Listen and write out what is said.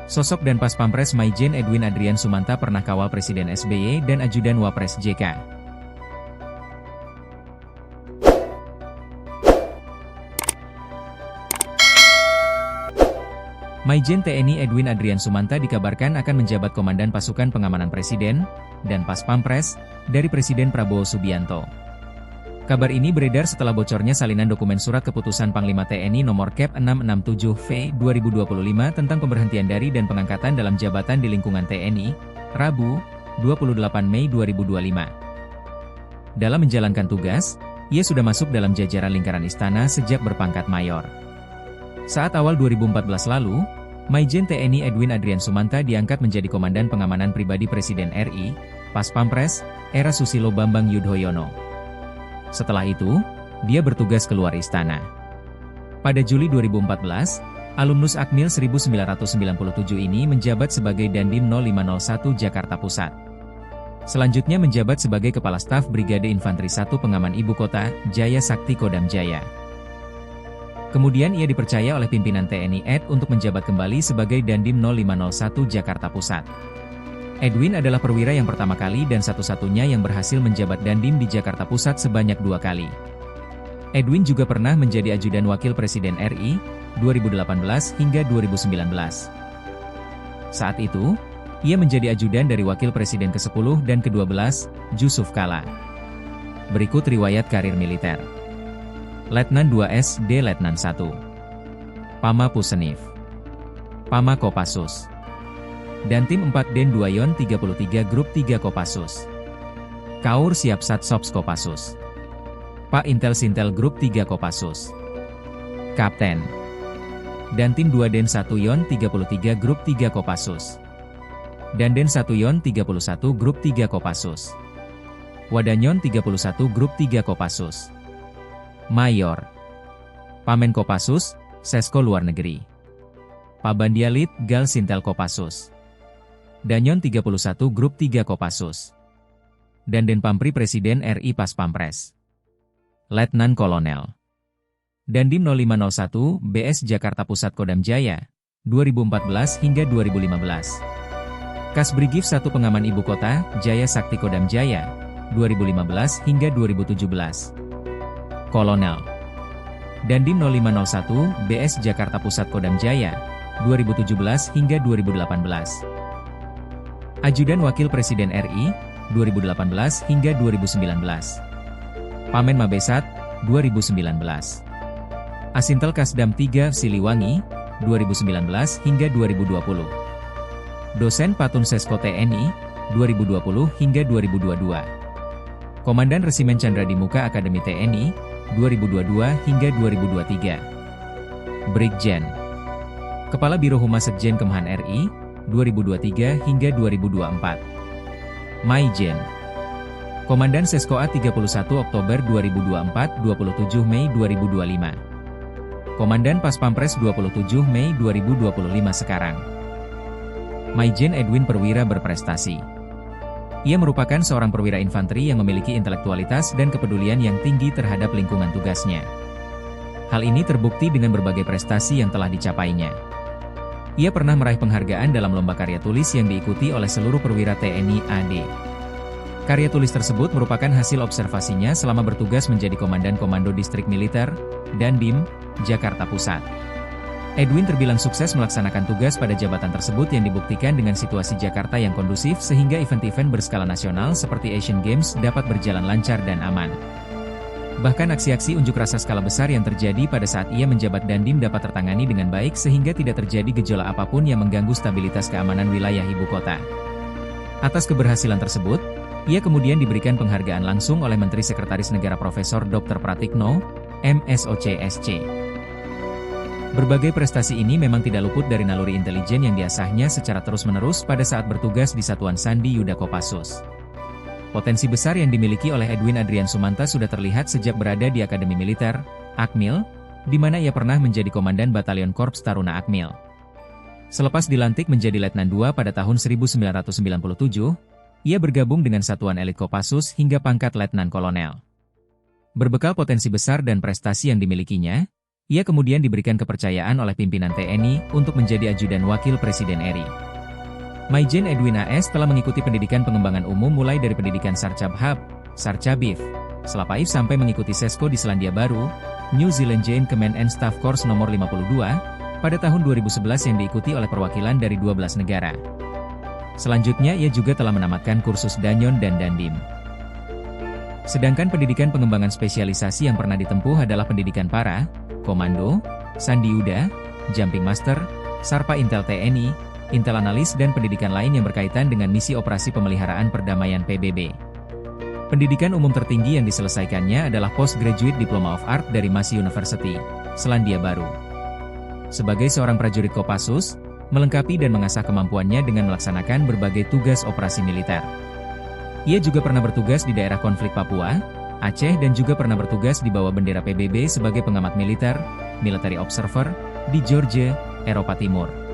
Sosok dan Pas Pampres Maijen Edwin Adrian Sumanta pernah kawal Presiden SBY dan ajudan Wapres JK. Maijen TNI Edwin Adrian Sumanta dikabarkan akan menjabat Komandan Pasukan Pengamanan Presiden dan Pas Pampres dari Presiden Prabowo Subianto. Kabar ini beredar setelah bocornya salinan dokumen surat keputusan Panglima TNI nomor Kep 667V 2025 tentang pemberhentian dari dan pengangkatan dalam jabatan di lingkungan TNI, Rabu, 28 Mei 2025. Dalam menjalankan tugas, ia sudah masuk dalam jajaran lingkaran istana sejak berpangkat mayor. Saat awal 2014 lalu, Maijen TNI Edwin Adrian Sumanta diangkat menjadi Komandan Pengamanan Pribadi Presiden RI, Pas Pampres, era Susilo Bambang Yudhoyono. Setelah itu, dia bertugas keluar istana. Pada Juli 2014, alumnus Akmil 1997 ini menjabat sebagai Dandim 0501 Jakarta Pusat. Selanjutnya menjabat sebagai Kepala Staf Brigade Infanteri 1 Pengaman Ibu Kota, Jaya Sakti Kodam Jaya. Kemudian ia dipercaya oleh pimpinan TNI AD untuk menjabat kembali sebagai Dandim 0501 Jakarta Pusat. Edwin adalah perwira yang pertama kali dan satu-satunya yang berhasil menjabat Dandim di Jakarta Pusat sebanyak 2 kali. Edwin juga pernah menjadi ajudan Wakil Presiden RI, 2018 hingga 2019. Saat itu, ia menjadi ajudan dari Wakil Presiden ke-10 dan ke-12, Jusuf Kalla. Berikut riwayat karir militer. Letnan 2 SD Letnan 1. Pama Pusenif. Pama Kopassus. Dantim 4 Den 2 Yon 33 Grup 3 Kopassus. Kaur Siap Satsops Kopassus. Pak Intel Sintel Grup 3 Kopassus. Kapten. Dantim 2 Den 1 Yon 33 Grup 3 Kopassus. Danden 1 Yon 31 Grup 3 Kopassus. Wadanyon 31 Grup 3 Kopassus. Mayor. Pamen Kopassus, Sesko Luar Negeri. Pabandialit Gal Sintel Kopassus. Danyon 31 Grup 3 Kopassus. Danden Pampri Presiden RI Pas Pampres. Letnan Kolonel. Dandim 0501 BS Jakarta Pusat Kodam Jaya, 2014 hingga 2015. Kasbrigif 1 Pengaman Ibu Kota, Jaya Sakti Kodam Jaya, 2015 hingga 2017. Kolonel. Dandim 0501 BS Jakarta Pusat Kodam Jaya, 2017 hingga 2018. Ajudan Wakil Presiden RI, 2018 hingga 2019. Pamen Mabesat, 2019. Asintel Kasdam 3 Siliwangi, 2019 hingga 2020. Dosen Patun Sesko TNI, 2020 hingga 2022. Komandan Resimen Chandra di Muka Akademi TNI, 2022 hingga 2023. Brigjen. Kepala Biro Humas Sekjen Kemhan RI, 2023 hingga 2024. Maijen. Komandan Seskoa 31 Oktober 2024 – 27 Mei 2025. Komandan Pas Pampres 27 Mei 2025 sekarang. Maijen Edwin perwira berprestasi. Ia merupakan seorang perwira infanteri yang memiliki intelektualitas dan kepedulian yang tinggi terhadap lingkungan tugasnya. Hal ini terbukti dengan berbagai prestasi yang telah dicapainya. Ia pernah meraih penghargaan dalam lomba karya tulis yang diikuti oleh seluruh perwira TNI AD. Karya tulis tersebut merupakan hasil observasinya selama bertugas menjadi Komandan Komando Distrik Militer, Dandim, Jakarta Pusat. Edwin terbilang sukses melaksanakan tugas pada jabatan tersebut yang dibuktikan dengan situasi Jakarta yang kondusif sehingga event-event berskala nasional seperti Asian Games dapat berjalan lancar dan aman. Bahkan aksi-aksi unjuk rasa skala besar yang terjadi pada saat ia menjabat Dandim dapat tertangani dengan baik sehingga tidak terjadi gejolak apapun yang mengganggu stabilitas keamanan wilayah ibu kota. Atas keberhasilan tersebut, ia kemudian diberikan penghargaan langsung oleh Menteri Sekretaris Negara Profesor Dr. Pratikno, MSOC-SC. Berbagai prestasi ini memang tidak luput dari naluri intelijen yang diasahnya secara terus-menerus pada saat bertugas di Satuan Sandi Yuda Kopassus. Potensi besar yang dimiliki oleh Edwin Adrian Sumanta sudah terlihat sejak berada di Akademi Militer, Akmil, di mana ia pernah menjadi Komandan Batalion Korps Taruna Akmil. Selepas dilantik menjadi Letnan II pada tahun 1997, ia bergabung dengan Satuan Elit Kopassus hingga pangkat Letnan Kolonel. Berbekal potensi besar dan prestasi yang dimilikinya, Ia kemudian diberikan kepercayaan oleh pimpinan TNI untuk menjadi ajudan wakil Presiden RI. Maijen Edwin AS telah mengikuti pendidikan pengembangan umum mulai dari pendidikan Sarcabhab, Sarcabif, Selapaif sampai mengikuti Sesko di Selandia Baru, New Zealand Jane Command and Staff Course nomor 52, pada tahun 2011 yang diikuti oleh perwakilan dari 12 negara. Selanjutnya ia juga telah menamatkan kursus Danyon dan Dandim. Sedangkan pendidikan pengembangan spesialisasi yang pernah ditempuh adalah pendidikan para, Komando, Sandiuda, Jumping Master, Sarpa Intel TNI, Intel Analis dan pendidikan lain yang berkaitan dengan misi operasi pemeliharaan perdamaian PBB. Pendidikan umum tertinggi yang diselesaikannya adalah Postgraduate Diploma of Art dari Massey University, Selandia Baru. Sebagai seorang prajurit Kopassus, melengkapi dan mengasah kemampuannya dengan melaksanakan berbagai tugas operasi militer. Ia juga pernah bertugas di daerah konflik Papua, Aceh dan juga pernah bertugas di bawah bendera PBB sebagai pengamat militer, military observer, di Georgia, Eropa Timur.